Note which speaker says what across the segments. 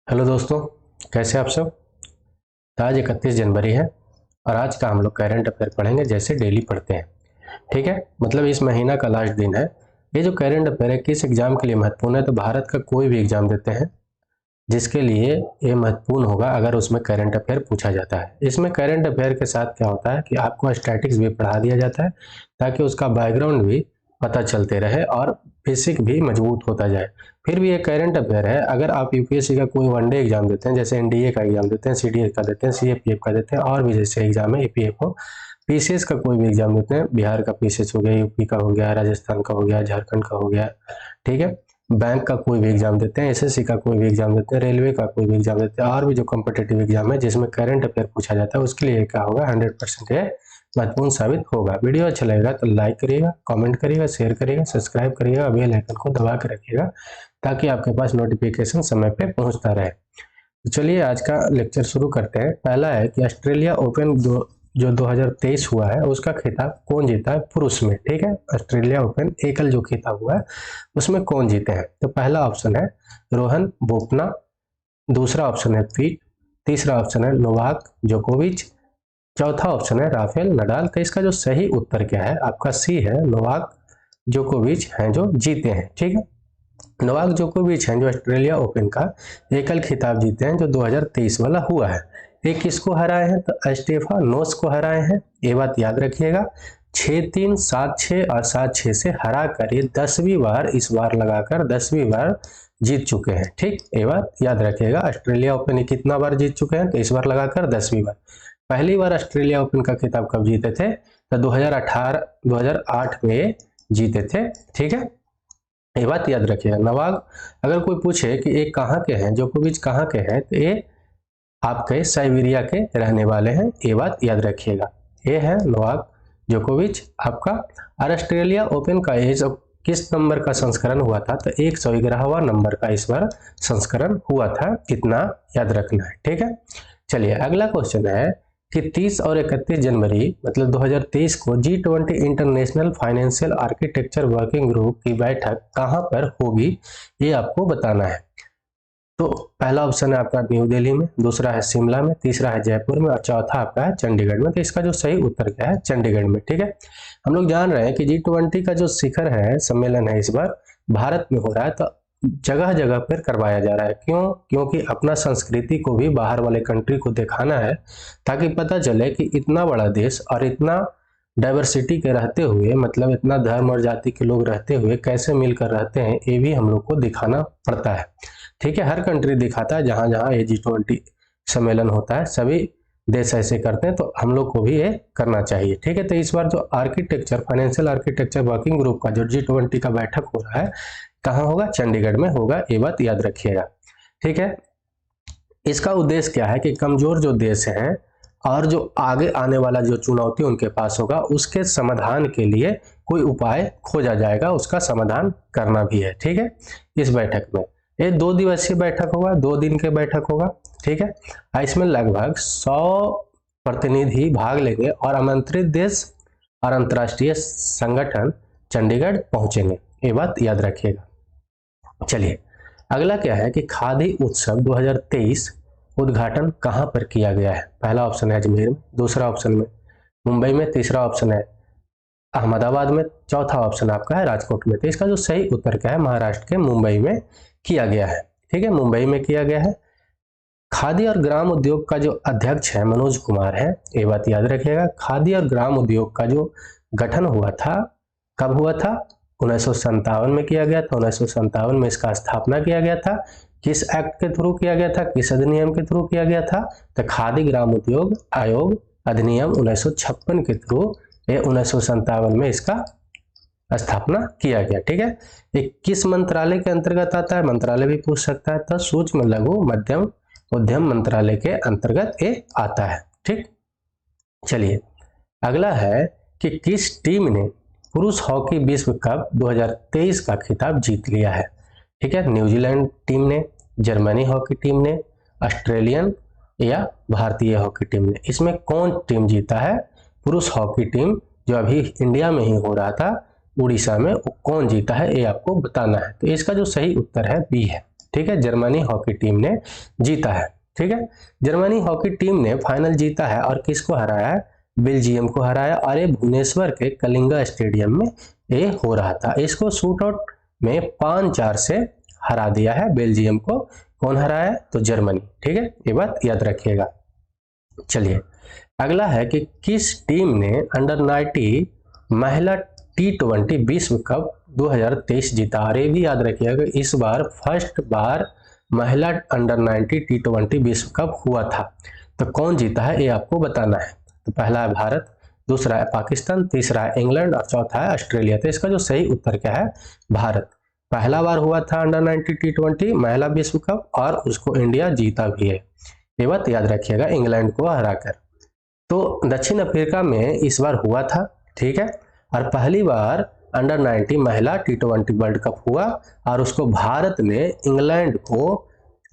Speaker 1: Hello दोस्तों, कैसे आप सब। तो आज 31 जनवरी है और आज का हम लोग करंट अफेयर पढ़ेंगे जैसे डेली पढ़ते हैं। ठीक है, मतलब इस महीना का लास्ट दिन है। ये जो करंट अफेयर है किस एग्जाम के लिए महत्वपूर्ण है, तो भारत का कोई भी एग्जाम देते हैं जिसके लिए ये महत्वपूर्ण होगा अगर उसमें करंट अफेयर पूछा जाता है। इसमें करंट अफेयर के साथ क्या होता है कि आपको स्टैटिक्स भी पढ़ा दिया जाता है ताकि उसका बैकग्राउंड भी पता चलते रहे और बेसिक भी मजबूत होता जाए। फिर भी ये करंट अफेयर है, अगर आप यूपीएससी का कोई वनडे एग्जाम देते हैं, जैसे एनडीए का एग्जाम देते हैं, सीडीएस का देते हैं, सीएपीएफ का देते हैं और भी जैसे एग्जाम है एपीएफओ, पीसीएस का कोई भी एग्जाम देते हैं, बिहार का पीसीएस हो गया, यूपी का हो गया, राजस्थान का हो गया, झारखंड का हो गया, ठीक है, बैंक का कोई भी एग्जाम देते हैं, एसएससी का कोई भी एग्जाम देते हैं, रेलवे का कोई भी एग्जाम देते हैं और भी जो कॉम्पिटेटिव एग्जाम है जिसमें करंट अफेयर पूछा जाता है उसके लिए क्या होगा 100% ये महत्वपूर्ण साबित होगा। वीडियो अच्छा लगेगा तो लाइक करिएगा, कमेंट करिएगा, शेयर करिएगा, सब्सक्राइब करिएगा, बेल आइकन को दबा के रखिएगा ताकि आपके पास नोटिफिकेशन समय पे पहुंचता रहे। तो चलिए आज का लेक्चर शुरू करते हैं। पहला है कि ऑस्ट्रेलिया ओपन जो 2023 हुआ है उसका खिताब कौन जीता है पुरुष में। ठीक है, ऑस्ट्रेलिया ओपन एकल जो खिताब हुआ है उसमें कौन जीते हैं। तो पहला ऑप्शन है रोहन बोपन्ना, दूसरा ऑप्शन है पीट, तीसरा ऑप्शन है नोवाक जोकोविच, चौथा ऑप्शन है राफेल नडाल। तो इसका जो सही उत्तर क्या है आपका सी है, नोवाक जोकोविच हैं जो जीते हैं। ठीक है, नोवाक जोकोविच हैं जो ऑस्ट्रेलिया ओपन का एकल खिताब जीते हैं जो 2023 वाला हुआ है। ये किसको हराए हैं, तो स्टेफानोस को हराए हैं। ये बात याद रखिएगा। 6-3, 7-6 और 7-6 से हरा कर ये 10वीं बार इस बार लगाकर 10वीं बार जीत चुके हैं। ठीक, ये बात याद रखिएगा। ऑस्ट्रेलिया ओपन कितना बार जीत चुके हैं, तो इस बार लगाकर 10वीं बार। पहली बार ऑस्ट्रेलिया ओपन का खिताब कब जीते थे, तो 2008 में जीते थे। ठीक है, ये बात याद रखिएगा। नोवाक, अगर कोई पूछे कि ये कहाँ के हैं, जोकोविच कहाँ के हैं, तो ये आपके साइबेरिया के रहने वाले हैं। ये बात याद रखिएगा। ये है नोवाक जोकोविच आपका। और ऑस्ट्रेलिया ओपन का ये जो किस नंबर का संस्करण हुआ था, तो 111वां नंबर का इस बार संस्करण हुआ था। इतना याद रखना है। ठीक है, चलिए अगला क्वेश्चन है कि 30 और 31 जनवरी मतलब 2023 को G20 international financial architecture working group की बैठक कहां पर होगी, ये आपको बताना है। तो पहला ऑप्शन है आपका न्यू दिल्ली में, दूसरा है शिमला में, तीसरा है जयपुर में और चौथा आपका है चंडीगढ़ में। तो इसका जो सही उत्तर क्या है, चंडीगढ़ में। ठीक है, हम लोग जान रहे हैं कि G20 का जो शिखर है, सम्मेलन है, इस बार भारत में हो रहा है। तो जगह जगह पर करवाया जा रहा है। क्यों, क्योंकि अपना संस्कृति को भी बाहर वाले कंट्री को दिखाना है ताकि पता चले कि इतना बड़ा देश और इतना डाइवर्सिटी के रहते हुए, मतलब इतना धर्म और जाति के लोग रहते हुए कैसे मिलकर रहते हैं, ये भी हम लोग को दिखाना पड़ता है। ठीक है, हर कंट्री दिखाता है जहां जहां ये G20 सम्मेलन होता है, सभी देश ऐसे करते हैं, तो हम लोग को भी ये करना चाहिए। ठीक है, तो इस बार जो architecture financial architecture working group का जो G20 का बैठक हो रहा है कहाँ होगा, चंडीगढ़ में होगा। ये बात याद रखिएगा। ठीक है, इसका उद्देश्य क्या है कि कमजोर जो देश हैं और जो आगे आने वाला जो चुनौती उनके पास होगा उसके समाधान के लिए कोई उपाय खोजा जाएगा, उसका समाधान करना भी है। ठीक है, इस बैठक में ये 2 दिवसीय बैठक होगा, 2 दिन के बैठक होगा। ठीक है, इसमें लगभग 100 प्रतिनिधि भाग लेंगे और आमंत्रित देश और अंतर्राष्ट्रीय संगठन चंडीगढ़ पहुंचेंगे। ये बात याद रखिएगा। चलिए अगला क्या है कि खादी उत्सव 2023 उद्घाटन कहां पर किया गया है। पहला ऑप्शन है अजमेर में, दूसरा ऑप्शन में मुंबई में, तीसरा ऑप्शन है अहमदाबाद में, चौथा ऑप्शन आपका है राजकोट में। तो इसका जो सही उत्तर क्या है, महाराष्ट्र के मुंबई में किया गया है। ठीक है, मुंबई में किया गया है। खादी और ग्राम उद्योग का जो अध्यक्ष है मनोज कुमार है। ये बात याद रखिएगा। खादी और ग्राम उद्योग का जो गठन हुआ था कब हुआ था, 1957 में किया गया था। 1957 में इसका स्थापना किया गया था। किस एक्ट के थ्रू किया गया था, किस अधिनियम के थ्रू किया गया था, तो खादी ग्राम उद्योग आयोग अधिनियम 1956 के थ्रू 1957 में इसका स्थापना किया गया। ठीक है, ये किस मंत्रालय के अंतर्गत आता है, मंत्रालय भी पूछ सकता है, तो सूक्ष्म लघु मध्यम उद्यम मंत्रालय के अंतर्गत ये आता है। ठीक, चलिए अगला है कि किस टीम ने पुरुष हॉकी विश्व कप 2023 का खिताब जीत लिया है। ठीक है, न्यूजीलैंड टीम ने, जर्मनी हॉकी टीम ने, ऑस्ट्रेलियन या भारतीय हॉकी टीम ने। इसमें कौन टीम जीता है, पुरुष हॉकी टीम जो अभी इंडिया में ही हो रहा था उड़ीसा में, कौन जीता है ये आपको बताना है। तो इसका जो सही उत्तर है बी है। ठीक है, जर्मनी हॉकी टीम ने जीता है। ठीक है, जर्मनी हॉकी टीम ने फाइनल जीता है और किसको हराया है? बेल्जियम को हराया। और ये भुवनेश्वर के कलिंगा स्टेडियम में ये हो रहा था। इसको शूट आउट में 5-4 से हरा दिया है बेल्जियम को। कौन हराया? तो जर्मनी। ठीक है, ये बात याद रखिएगा। चलिए अगला है कि किस टीम ने अंडर 90 महिला T20 विश्व कप 2023 जीता। और ये भी याद रखिएगा इस बार फर्स्ट बार महिला अंडर 90 T20 विश्व कप हुआ था। तो कौन जीता है ये आपको बताना है। तो पहला है भारत, दूसरा है पाकिस्तान, तीसरा है इंग्लैंड और चौथा है ऑस्ट्रेलिया। तो इसका जो सही उत्तर क्या है? भारत। पहला बार हुआ था अंडर 90 T20 महिला विश्व कप और उसको इंडिया जीता भी है। ये बात याद रखिएगा, इंग्लैंड को हराकर। तो दक्षिण अफ्रीका में इस बार हुआ था। ठीक है, और पहली बार अंडर 90 महिला T20 वर्ल्ड कप हुआ और उसको भारत ने इंग्लैंड को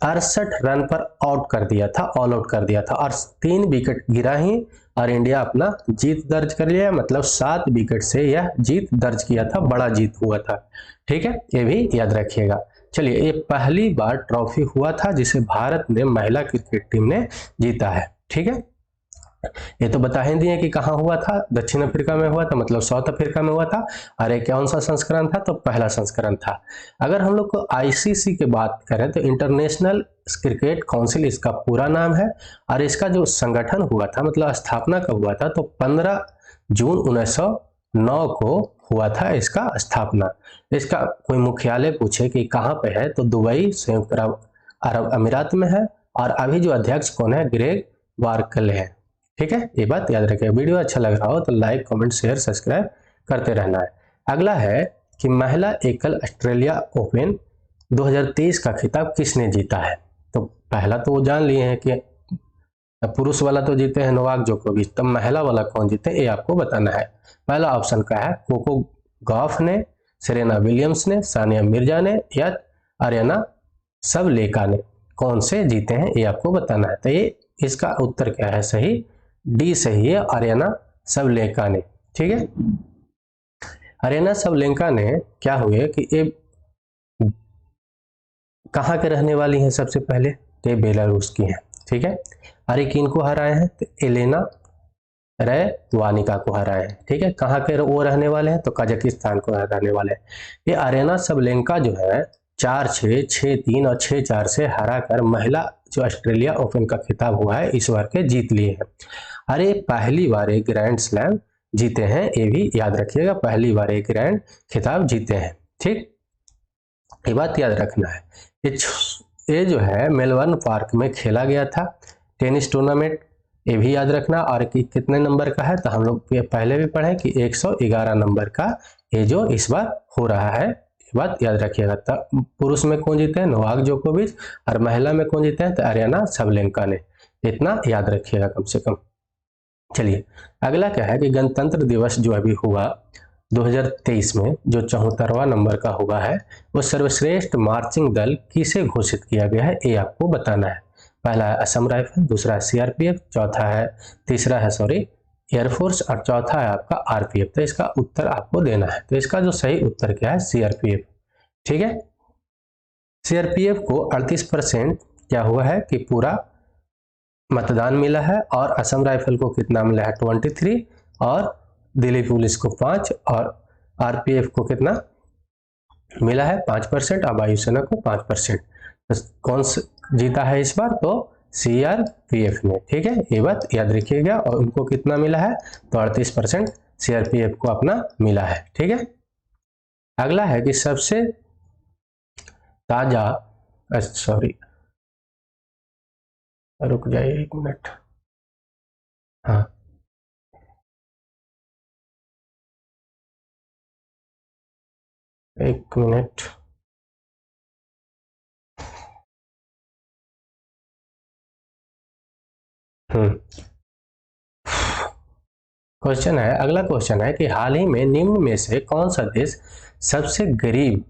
Speaker 1: 68 रन पर आउट कर दिया था, ऑल आउट कर दिया था और 3 विकेट गिरा ही और इंडिया अपना जीत दर्ज कर लिया। मतलब 7 विकेट से यह जीत दर्ज किया था, बड़ा जीत हुआ था। ठीक है, ये भी याद रखिएगा। चलिए, ये पहली बार ट्रॉफी हुआ था जिसे भारत ने महिला क्रिकेट टीम ने जीता है। ठीक है, ये तो बता ही दिए कि कहाँ हुआ था, दक्षिण अफ्रीका में हुआ था, मतलब साउथ अफ्रीका में हुआ था। और ये कौन सा संस्करण था? तो पहला संस्करण था। अगर हम लोग को आईसीसी की बात करें तो इंटरनेशनल क्रिकेट काउंसिल इसका पूरा नाम है। और इसका जो संगठन हुआ था, मतलब स्थापना कब हुआ था? तो 15 जून 1909 को हुआ था इसका स्थापना। इसका कोई मुख्यालय पूछे कि कहाँ पे है तो दुबई, संयुक्त अरब अमीरात में है। और अभी जो अध्यक्ष कौन है? ग्रेग वार्कले है। ठीक है, ये बात याद रखिए। वीडियो अच्छा लग रहा हो तो लाइक, कमेंट, शेयर, सब्सक्राइब करते रहना है। अगला है कि महिला एकल ऑस्ट्रेलिया ओपन 2023 का खिताब किसने जीता है? तो पहला तो वो जान लिए हैं कि पुरुष वाला तो जीते हैं नोवाक जोकोविच, तब महिला वाला कौन जीते ये आपको बताना है। पहला ऑप्शन का है कोको गॉफ ने, सेरेना विलियम्स ने, सानिया मिर्जा ने या अरेना सबलेका ने। कौन से जीते हैं ये आपको बताना है। तो ये इसका उत्तर क्या है? सही डी सही है, अरेना सबलेका ने। ठीक है, अरेना सबलेका ने क्या हुए कि ये कहाँ के रहने वाली हैं? सबसे पहले तो ये बेलारूस की हैं। ठीक है, अरे किन को हराए हैं? तो एलेना रैवानिका को हराए हैं। ठीक है, कहाँ के वो रहने वाले हैं? तो कजाकिस्तान को रहने वाले हैं। ये अरेना सबलेका जो है 4-6, 6-3 और 6-4 से हराकर महिला जो ऑस्ट्रेलिया ओपन का खिताब हुआ है इस बार के जीत लिए हैं। अरे पहली बार एक ग्रैंड स्लैम जीते हैं, ये भी याद रखिएगा, पहली बार एक ग्रैंड खिताब जीते हैं। ठीक, ये बात याद रखना है। ये जो है मेलबर्न पार्क में खेला गया था टेनिस टूर्नामेंट, ये भी याद रखना। और कि कितने नंबर का है? तो हम लोग पहले भी पढ़े कि 111 नंबर का ये जो इस बार हो रहा है, ये बात याद रखिएगा। तब पुरुष में कौन जीते हैं? नोवाक जोकोविच। और महिला में कौन जीते हैं? तो अरेना सबलेका ने। इतना याद रखिएगा कम से कम। चलिए अगला क्या है कि गणतंत्र दिवस जो अभी हुआ 2023 में जो 74वां नंबर का हुआ है, वो सर्वश्रेष्ठ मार्चिंग दल किसे घोषित किया गया है ये आपको बताना है। पहला है असम राइफल, दूसरा है सीआरपीएफ, तीसरा है एयरफोर्स और चौथा है आपका आरपीएफ। तो इसका उत्तर आपको देना है। तो इसका जो सही उत्तर क्या है? सीआरपीएफ। ठीक है, सीआरपीएफ को 38% क्या हुआ है कि पूरा मतदान मिला है। और असम राइफल को कितना मिला है? 23 और दिल्ली पुलिस को 5 और आरपीएफ को कितना मिला है? 5% और वायुसेना को 5%। तो कौन जीता है इस बार? तो सीआरपीएफ ने। ठीक है, ये बात याद रखिएगा। और उनको कितना मिला है? तो 38% सीआरपीएफ को अपना मिला है। ठीक है, अगला है कि सबसे ताजा रुक जाइए 1 मिनट। हाँ, एक मिनट। क्वेश्चन है, अगला क्वेश्चन है कि हाल ही में निम्न में से कौन सा देश सबसे गरीब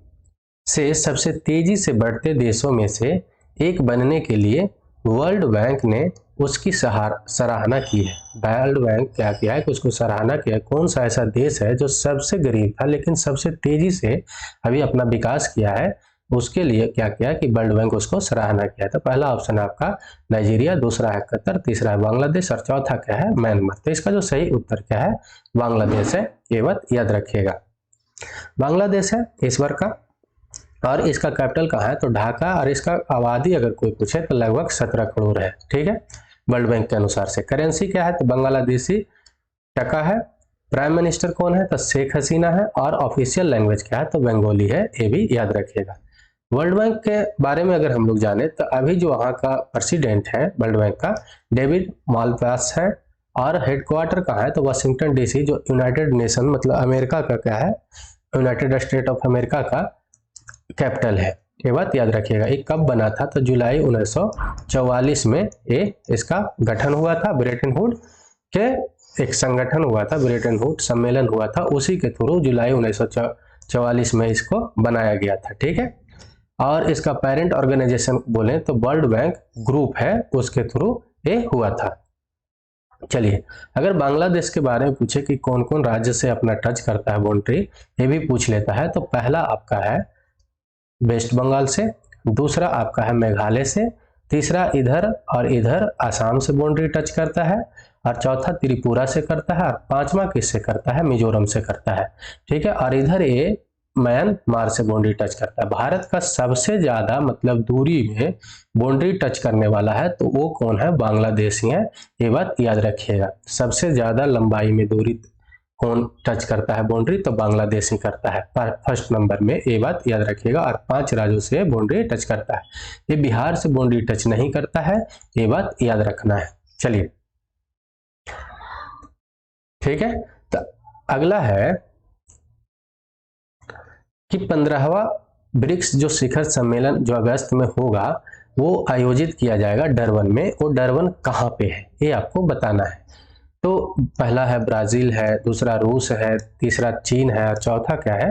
Speaker 1: से सबसे तेजी से बढ़ते देशों में से एक बनने के लिए वर्ल्ड बैंक ने उसकी सराहना की है। वर्ल्ड बैंक क्या किया है कि उसको सराहना किया है। कौन सा ऐसा देश है जो सबसे गरीब था लेकिन सबसे तेजी से अभी अपना विकास किया है उसके लिए क्या किया कि वर्ल्ड बैंक उसको सराहना किया। तो पहला ऑप्शन है आपका नाइजीरिया, दूसरा है कतर, तीसरा है बांग्लादेश और चौथा क्या है म्यांमार। तो इसका जो सही उत्तर क्या है बांग्लादेश है, ये बात याद रखिएगा। बांग्लादेश है ईश्वर का, और इसका कैपिटल कहाँ है तो ढाका, और इसका आबादी अगर कोई पूछे तो लगभग 17 करोड़ है। ठीक है, वर्ल्ड बैंक के अनुसार से। करेंसी क्या है तो बांग्लादेशी टका है। प्राइम मिनिस्टर कौन है तो शेख हसीना है, और ऑफिशियल लैंग्वेज क्या है तो बंगाली है, ये भी याद रखिएगा। वर्ल्ड बैंक के बारे में अगर हम लोग जाने तो अभी जो वहाँ का प्रेसिडेंट है वर्ल्ड बैंक का डेविड मालपास है, और हेडक्वार्टर कहाँ है तो वाशिंगटन डीसी, जो यूनाइटेड नेशन मतलब अमेरिका का क्या है, यूनाइटेड स्टेट ऑफ अमेरिका का कैपिटल है। ये बात याद रखिएगा। ये कब बना था तो जुलाई 1944 में ये इसका गठन हुआ था। ब्रेटन वुड के एक संगठन हुआ था, ब्रेटन वुड सम्मेलन हुआ था, उसी के थ्रू जुलाई 1944 में इसको बनाया गया था। ठीक है, और इसका पेरेंट ऑर्गेनाइजेशन बोले तो वर्ल्ड बैंक ग्रुप है, उसके थ्रू ये हुआ था। चलिए, अगर बांग्लादेश के बारे में पूछे कि कौन कौन राज्य से अपना टच करता है बाउंड्री, ये भी पूछ लेता है। तो पहला आपका है वेस्ट बंगाल से, दूसरा आपका है मेघालय से, तीसरा इधर और इधर आसाम से बाउंड्री टच करता है, और चौथा त्रिपुरा से करता है, और पांचवा किससे करता है मिजोरम से करता है। ठीक है, और इधर ये म्यांमार से बाउंड्री टच करता है। भारत का सबसे ज्यादा मतलब दूरी में बाउंड्री टच करने वाला है तो वो कौन है बांग्लादेश ही है, ये बात याद रखिएगा। सबसे ज्यादा लंबाई में दूरी कौन टच करता है बाउंड्री तो बांग्लादेश ही करता है फर्स्ट नंबर में, ये बात याद रखिएगा। और 5 राज्यों से बाउंड्री टच करता है। ये बिहार से बाउंड्री टच नहीं करता है, ये बात याद रखना है। चलिए ठीक है, तो अगला है कि 15वां ब्रिक्स जो शिखर सम्मेलन जो अगस्त में होगा वो आयोजित किया जाएगा डरबन में। वो डरबन कहाँ पे है ये आपको बताना है। तो पहला है ब्राजील है, दूसरा रूस है, तीसरा चीन है, और चौथा क्या है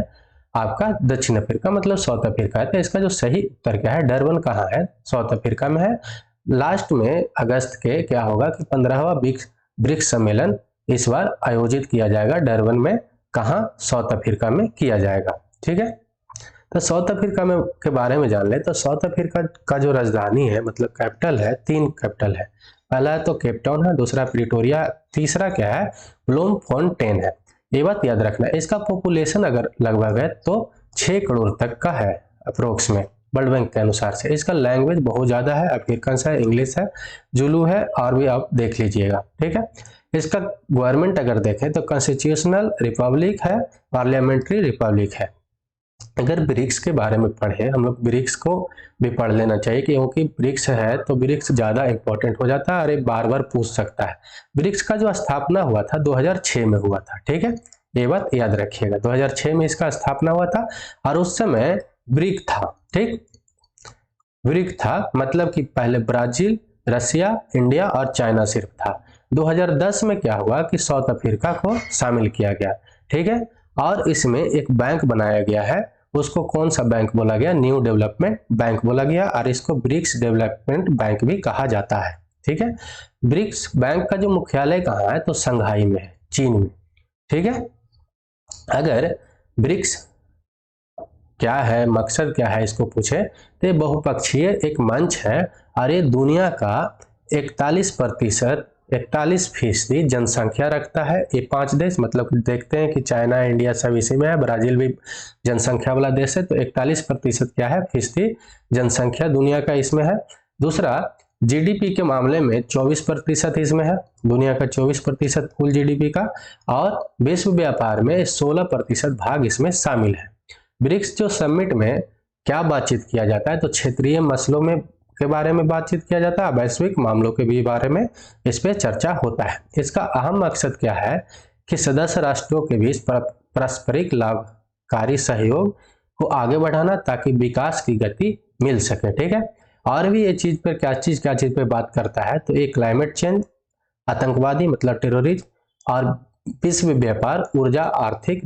Speaker 1: आपका दक्षिण अफ्रीका मतलब साउथ अफ्रीका है। तो इसका जो सही उत्तर क्या है डरबन कहाँ है साउथ अफ्रीका में है। लास्ट में अगस्त के क्या होगा कि 15वां ब्रिक्स सम्मेलन इस बार आयोजित किया जाएगा डरबन में, कहाँ साउथ अफ्रीका में किया जाएगा। ठीक है, तो साउथ अफ्रीका में के बारे में जान ले तो साउथ अफ्रीका का जो राजधानी है मतलब कैपिटल है, 3 कैपिटल है। पहला है तो केप टाउन है, दूसरा प्रिटोरिया, तीसरा क्या है ब्लूमफोंटेन है। ये बात याद रखना है। इसका पॉपुलेशन अगर लगभग है तो 6 करोड़ तक का है अप्रोक्स में वर्ल्ड बैंक के अनुसार से। इसका लैंग्वेज बहुत ज्यादा है, अफ्रीकन है, इंग्लिश है, जुलू है, और भी आप देख लीजिएगा। ठीक है, इसका गवर्नमेंट अगर देखें तो कॉन्स्टिट्यूशनल रिपब्लिक है, पार्लियामेंट्री रिपब्लिक है। अगर ब्रिक्स के बारे में पढ़े हम लोग, ब्रिक्स को भी पढ़ लेना चाहिए क्योंकि ब्रिक्स है तो ब्रिक्स ज्यादा इंपॉर्टेंट हो जाता है और ये बार बार पूछ सकता है। ब्रिक्स का जो स्थापना हुआ था 2006 में हुआ था। ठीक है, ये बात याद रखिएगा। 2006 में इसका स्थापना हुआ था, और उस समय ब्रिक था। ठीक, ब्रिक था मतलब कि पहले ब्राजील, रसिया, इंडिया और चाइना सिर्फ था। 2010 में क्या हुआ कि साउथ अफ्रीका को शामिल किया गया। ठीक है, और इसमें एक बैंक बनाया गया है, उसको कौन सा बैंक बोला गया न्यू डेवलपमेंट बैंक बोला गया, और इसको ब्रिक्स डेवलपमेंट बैंक भी कहा जाता है। ठीक है, ब्रिक्स बैंक का जो मुख्यालय कहाँ है तो संघाई में है, चीन में। ठीक है, अगर ब्रिक्स क्या है मकसद क्या है इसको पूछे तो ये बहुपक्षीय एक मंच है, और ये दुनिया का 41% जनसंख्या रखता है। ये 5 देश मतलब देखते हैं कि चाइना, इंडिया सब इसी में है, ब्राजील भी जनसंख्या वाला देश है। तो 41% क्या है फीसदी जनसंख्या दुनिया का इसमें है। दूसरा, जीडीपी के मामले में 24% इसमें है, दुनिया का 24% कुल जीडीपी का, और विश्व व्यापार में 16% भाग इसमें शामिल है। ब्रिक्स जो समिट में क्या बातचीत किया जाता है तो क्षेत्रीय मसलों में के बारे में बातचीत किया जाता है, वैश्विक मामलों के भी बारे में इस पे चर्चा होता है। इसका अहम मकसद क्या है कि सदस्य राष्ट्रों के बीच पारस्परिक लाभकारी सहयोग को आगे बढ़ाना ताकि विकास की गति मिल सके। ठीक है, और भी ये चीज पर क्या चीज पे बात करता है तो ये क्लाइमेट चेंज, आतंकवादी मतलब टेररिज्म, और विश्व व्यापार, ऊर्जा, आर्थिक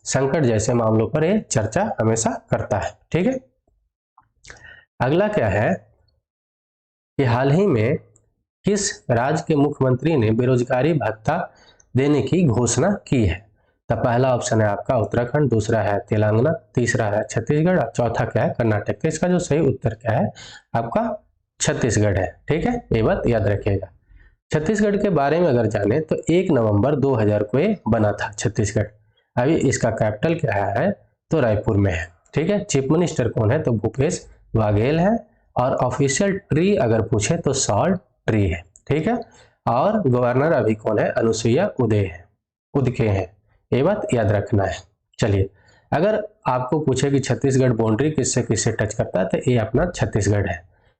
Speaker 1: संकट जैसे मामलों पर यह चर्चा हमेशा करता है। ठीक है, अगला क्या है कि हाल ही में किस राज्य के मुख्यमंत्री ने बेरोजगारी भत्ता देने की घोषणा की है तो पहला ऑप्शन है आपका उत्तराखंड, दूसरा है तेलंगाना, तीसरा है छत्तीसगढ़ और चौथा क्या है कर्नाटक। तो इसका जो सही उत्तर क्या है आपका छत्तीसगढ़ है। ठीक है, ये बात याद रखिएगा। छत्तीसगढ़ के बारे में अगर जाने तो 1 नवंबर 2000 को ये बना था छत्तीसगढ़। अभी इसका कैपिटल क्या है तो रायपुर में है। ठीक है, चीफ मिनिस्टर कौन है तो भूपेश बघेल है, और ऑफिशियल ट्री अगर पूछे तो सॉल्ट ट्री है। ठीक है, और गवर्नर अभी कौन है अनुसुईया उदके हैं। ये बात याद रखना है। चलिए, अगर आपको पूछे कि छत्तीसगढ़ बाउंड्री किससे किससे टच करता है तो ये अपना छत्तीसगढ़ है।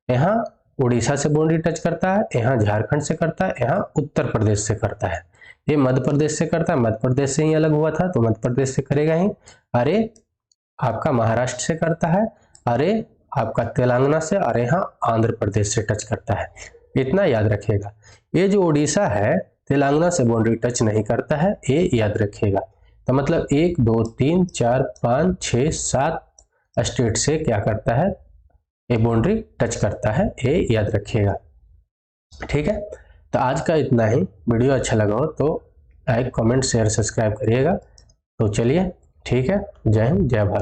Speaker 1: यहाँ उड़ीसा से बाउंड्री टच करता है, यहाँ झारखंड से करता है, यहाँ उत्तर प्रदेश से करता है, ये मध्य प्रदेश से करता है, मध्य प्रदेश से ही अलग हुआ था तो मध्य प्रदेश से करेगा ही। अरे आपका महाराष्ट्र से करता है, अरे आपका तेलंगाना से, और यहाँ आंध्र प्रदेश से टच करता है। इतना याद रखिएगा। ये जो उड़ीसा है तेलंगाना से बाउंड्री टच नहीं करता है, ये याद रखिएगा। तो मतलब 1 2 3 4 5 6 7 स्टेट से क्या करता है ये बाउंड्री टच करता है, ये याद रखिएगा। ठीक है, तो आज का इतना ही। वीडियो अच्छा लगा हो तो लाइक कमेंट शेयर सब्सक्राइब करिएगा। तो चलिए ठीक है, जय हिंद जय भारत।